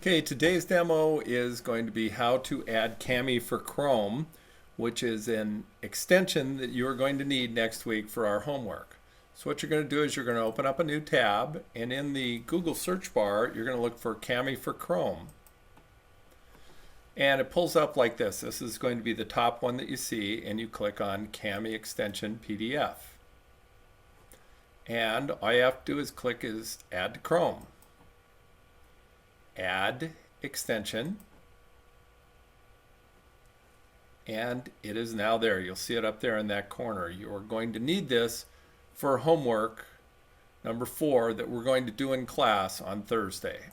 Okay, today's demo is going to be how to add Cami for Chrome, which is an extension that you are going to need next week for our homework. So what you're going to do is you're going to open up a new tab, and in the Google search bar, you're going to look for Cami for Chrome. And it pulls up like this. This is going to be the top one that you see, and you click on Cami extension PDF. And all you have to do is click Add to Chrome. Add extension, and it is now there. You'll see it up there in that corner. You're going to need this for homework number 4 that we're going to do in class on Thursday.